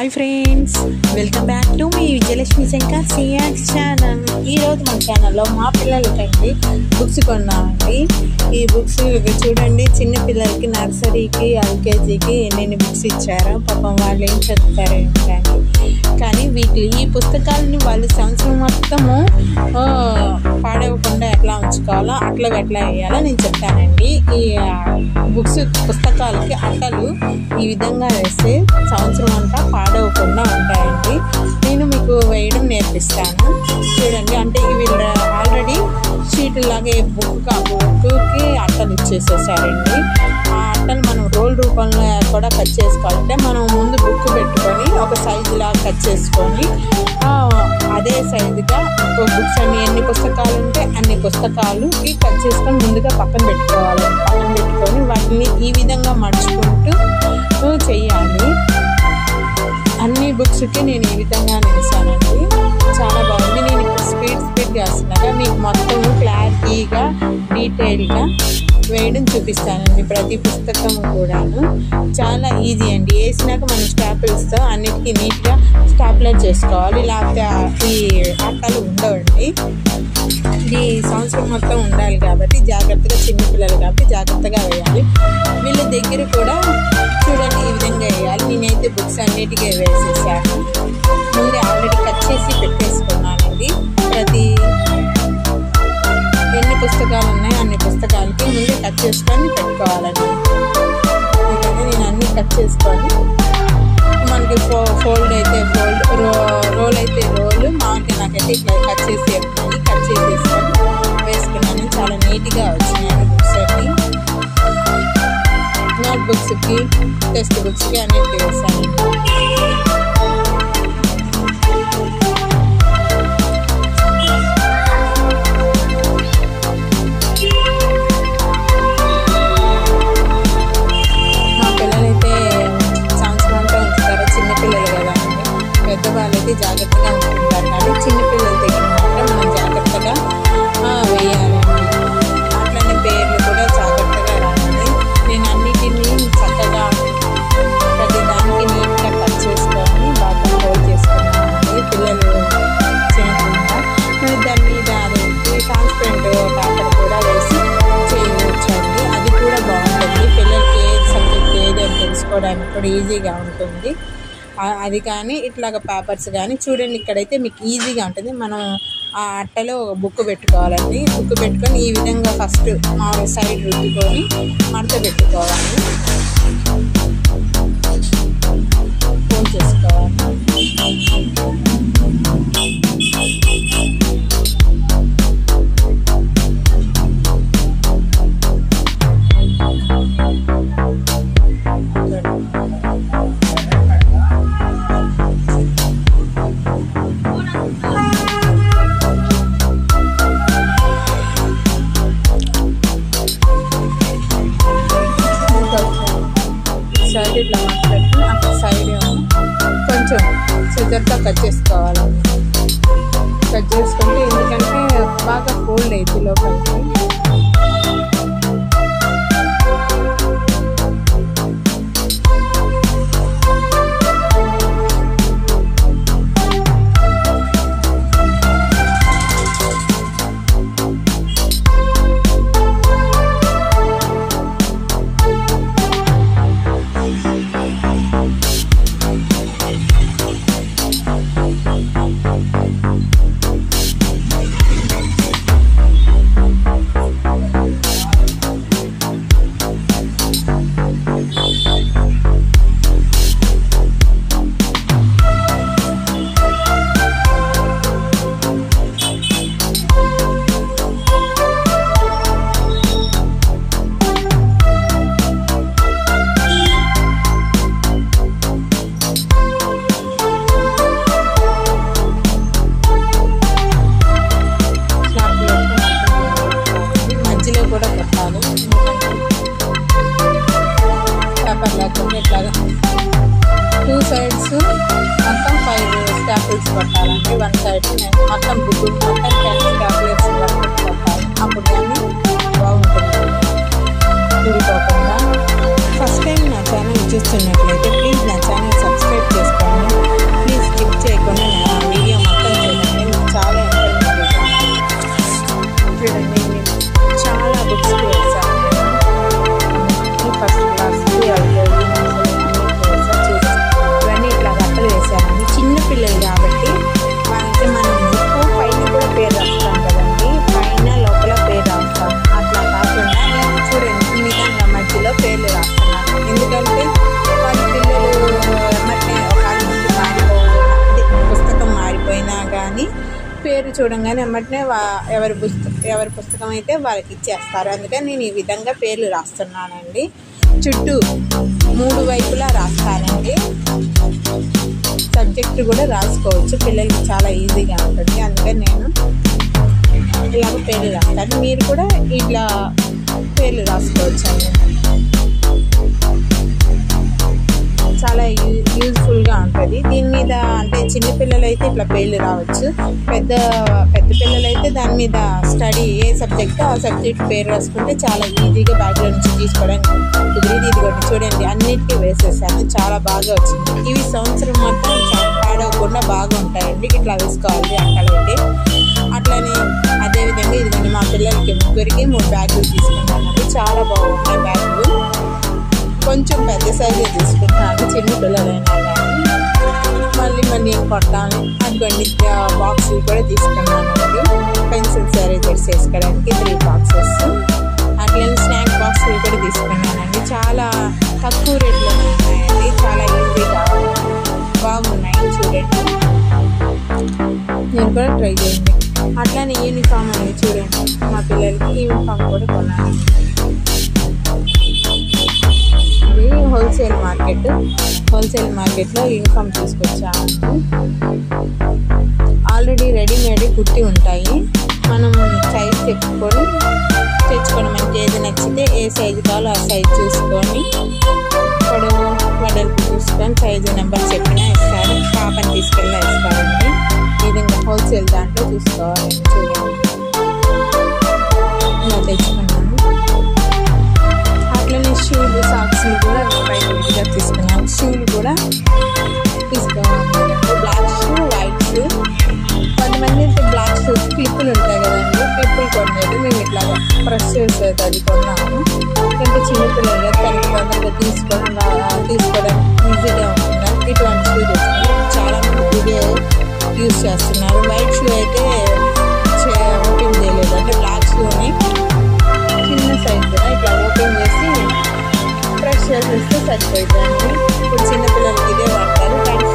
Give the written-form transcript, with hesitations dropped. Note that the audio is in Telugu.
Hi friends, welcome back to మీ విజయలక్ష్మి శంకర్ సియాక్స్ ఛానల్. ఈరోజు మన ఛానల్లో మా పిల్లలకండి బుక్స్ కొన్నామండి. ఈ బుక్స్ చూడండి, చిన్న పిల్లలకి నర్సరీకి ఎల్కేజీకి ఎన్నెన్ని బుక్స్ ఇచ్చారో. పాపం వాళ్ళు ఏం చదువుతారో కానీ ఈ పుస్తకాలని వాళ్ళు సంవత్సరం మొత్తము పాడవకుండా ఎట్లా ఉంచుకోవాలో అట్లా వేయాలో నేను చెప్తానండి. ఈ పుస్తకాలకి అట్టలు ఈ విధంగా వేస్తే సంవత్సరం అంతా పాడవకుండా ఉంటాయండి. నేను మీకు వేయడం నేర్పిస్తాను చూడండి. అంటే ఇవి ఆల్రెడీ షీట్ లాగే బుక్కి అట్టలు ఇచ్చేసేసారండి. ఆ అట్టలు మనం రోల్ రూపంలో కూడా కట్ చేసుకోవాలంటే మనం ముందు బుక్ పెట్టుకొని ఒక సైజు లాగా కట్ చేసుకొని అదే సైజుగా బుక్స్ ఎన్ని పుస్తకాలు ఉంటే అన్ని పుస్తకాలుకి కట్ చేసుకొని ముందుగా పక్కన పెట్టుకొని వాటిని ఈ విధంగా మడుచుకుంటూ చెయ్యాలి. అన్ని బుక్స్కి నేను ఈ విధంగా నేసానండి. చాలా బాగుంది. నేను ఇప్పుడు స్పీడ్ చేస్తున్నాగా మీకు మొత్తం క్లారిటీగా డీటెయిల్గా వేయడం చూపిస్తానండి. ప్రతి పుస్తకం కూడాను చాలా ఈజీ అండి. వేసినాక మనం స్టాపుల్స్తో అన్నిటికీ నీట్గా స్టాప్లర్ చేసుకోవాలి, లేకపోతే ఈ అట్టలు ఉండవండి. ఇది సంవత్సరం మొత్తం ఉండాలి కాబట్టి జాగ్రత్తగా, చిన్నపిల్లలు కాబట్టి జాగ్రత్తగా వేయాలి. వీళ్ళ దగ్గర కూడా చూడండి ఈ విధంగా వేయాలి. నేనైతే బుక్స్ అన్నిటికీ వేసేసాను. ముందే ఆల్రెడీ కట్ చేసి పెట్టేసుకున్నానండి. ఎన్ని పుస్తకాలు ఉన్నాయో అన్ని పుస్తకాలకి ముందే కట్ చేసుకొని పెట్టుకోవాలండి. ఎందుకంటే నేను అన్నీ కట్ చేసుకొని మనకి ఫోల్డ్ అయితే రోల్ అయితే రోల్, మామూలుగా నాకైతే ఇట్లా కట్ చేసేసుకొని వేసుకున్నాను. చాలా నీట్గా వచ్చినాయి బుక్స్ అన్ని. నోట్ బుక్స్కి, టెక్స్ట్ బుక్స్కి అన్నిటికీ వేసానండి. పెద్దవాళ్ళైతే జాగ్రత్తగా ఉంటుంటారు కానీ చిన్నపిల్లల దగ్గర మాత్రం మనం జాగ్రత్తగా వేయాలండి. అట్లనే పేర్లు కూడా జాగ్రత్తగా రాయాలి. నేను అన్నిటినీ చక్కగా ప్రతి దానికి నీట్గా కట్ చేసుకొని బాగా హోల్డ్ చేసుకున్నానండి. పిల్లలు చేయకుండా దాని మీద ట్రాన్స్పరెంట్ పేపర్ కూడా వేసి చేయవచ్చండి. అది కూడా బాగుంటుంది. పిల్లలకి ఏది సబ్జెక్ట్ ఏది అని తెలుసుకోవడానికి కూడా ఈజీగా ఉంటుంది. అది కానీ ఇట్లాగ పేపర్స్ కానీ చూడండి, ఇక్కడైతే మీకు ఈజీగా ఉంటుంది. మనం ఆ అట్టలో బుక్ పెట్టుకోవాలండి. బుక్ పెట్టుకొని ఈ విధంగా ఫస్ట్ సైడ్ రుద్దుకొని మడత పెట్టుకోవాలి, ఫోల్డ్ చేసుకోవాలి. సైడ్ ఇట్లా మాట్లాడుతూ అక్కడ సైడ్ కొంచెం సిజర్తో కట్ చేసుకోవాలండి. కట్ చేసుకుంటే ఎందుకంటే బాగా ఫోల్డ్ అవుతుంది లోపలికి. పేపర్ లేకుండా ఇట్లాగా 2 sides మొత్తం 5 స్టాపుల్స్ కొట్టాలండి. 1 side మొత్తం బుక్ మొత్తం 10 స్టాపుల్స్ కొట్టాలి. అప్పుడు కానీ బాగుంటుంది, ఊడిపోకుండా. ఫస్ట్ టైం నా ఛానల్ చూస్తున్నట్లయితే ప్లీజ్ నా ఛానల్ సబ్స్క్రైబ్ చేసుకోండి. చూడంగానే వెంటనే ఎవరి పుస్తకం అయితే వాళ్ళకి ఇచ్చేస్తారు. అందుకని నేను ఈ విధంగా పేర్లు రాస్తున్నానండి. చుట్టూ 3 వైపులా రాస్తానండి. సబ్జెక్ట్ కూడా రాసుకోవచ్చు, పిల్లలకి చాలా ఈజీగా ఉంటుంది. అందుకని నేను ఇలాగ పేర్లు రాస్తాను. మీరు కూడా ఇట్లా పేర్లు రాసుకోవచ్చు అండి. చాలా యూజ్ఫుల్గా ఉంటుంది. దీని మీద అంటే చిన్నపిల్లలు అయితే ఇట్లా పేర్లు రావచ్చు, పెద్ద పిల్లలు అయితే దాని మీద స్టడీ ఏ సబ్జెక్ట్ ఆ సబ్జెక్ట్ పేరు రాసుకుంటే చాలా ఈజీగా బ్యాగ్లో నుంచి తీసుకోవడానికి కుదిరిది. ఇదిగోండి చూడండి, అన్నిటికీ వేసేసాను, చాలా బాగా వచ్చింది. ఇవి సంవత్సరం మొత్తం పాడవకుండా బాగా ఉంటాయండి. ఇట్లా వేసుకోవాలి అక్కడైతే. అట్లానే అదేవిధంగా ఇదిగోండి మా పిల్లలకి ముగ్గురికి 3 బ్యాగులు తీసుకున్నానండి. చాలా బాగున్నాయి బ్యాగులు. కొంచెం పెద్ద సైజే తీసుకుంటాను, చిన్న పిల్లలైనా కానీ. మళ్ళీ నేను కొట్టాను. అదిగోండి బాక్సులు కూడా తీసుకున్నానండి. పెన్సిల్స్ ఎరేజర్స్ వేసుకోవడానికి 3 బాక్సెస్. అట్లనే స్నాక్ బాక్సులు కూడా తీసుకున్నానండి. చాలా తక్కువ రేట్లోనే ఉన్నాయండి, చాలా ఈజీగా బాగున్నాయి. చూడండి, నేను కూడా ట్రై చేయండి. అట్లానే యూనిఫామ్ అనేది చూడండి, మా పిల్లలకి యూనిఫామ్ కూడా కొన్నాను. ఇది హోల్సేల్ మార్కెట్లో యూనిఫామ్ తీసుకొచ్చాము. ఆల్రెడీ రెడీమేడ్ కుట్టి ఉంటాయి. మనం సైజ్ తెచ్చుకొని మనకి ఏది నచ్చితే ఏ సైజు కావాలో ఆ సైజు చూసుకొని పొడవు వెడల్పు చూసుకొని సైజు నెంబర్ చెప్పినా ఇస్తారు. పాపని తీసుకెళ్ళి ఇస్తారండి. ఈ విధంగా హోల్సేల్ దాంట్లో చూసుకోవాలండి. చూడండి, ఇలా తెచ్చుకున్నాను. అట్లనే షూలు సాక్స్లు కూడా బయట విడిగా తీసుకున్నాను. షూలు కూడా తీసుకోవాలి. Black shoe, white shoe. కొంతమంది అయితే బ్లాక్ షూస్ క్లిప్పులు ఉంటాయి కదండి, క్లిప్పులు కొనలేదు. మేము ఇట్లా ప్రెస్ చేసేది అది కొన్నాము. అంటే చిన్నపిల్లలు తొందరగా తీసుకోవడానికి ఈజీగా ఉంటుందని ఇటువంటి షూ తెచ్చుకున్నాను. చాలామంది ఇదే యూజ్ చేస్తున్నారు. వైట్ షూ అయితే ఓపెన్ చేయలేదు. అంటే బ్లాక్ షూని చిన్న సైజ్ కూడా ఇట్లా ఓపెన్ చేసి ప్రెస్ చేసేస్తే సరిపోతుందండి. ఇప్పుడు చిన్నపిల్లలకి ఇదే వాడతారు.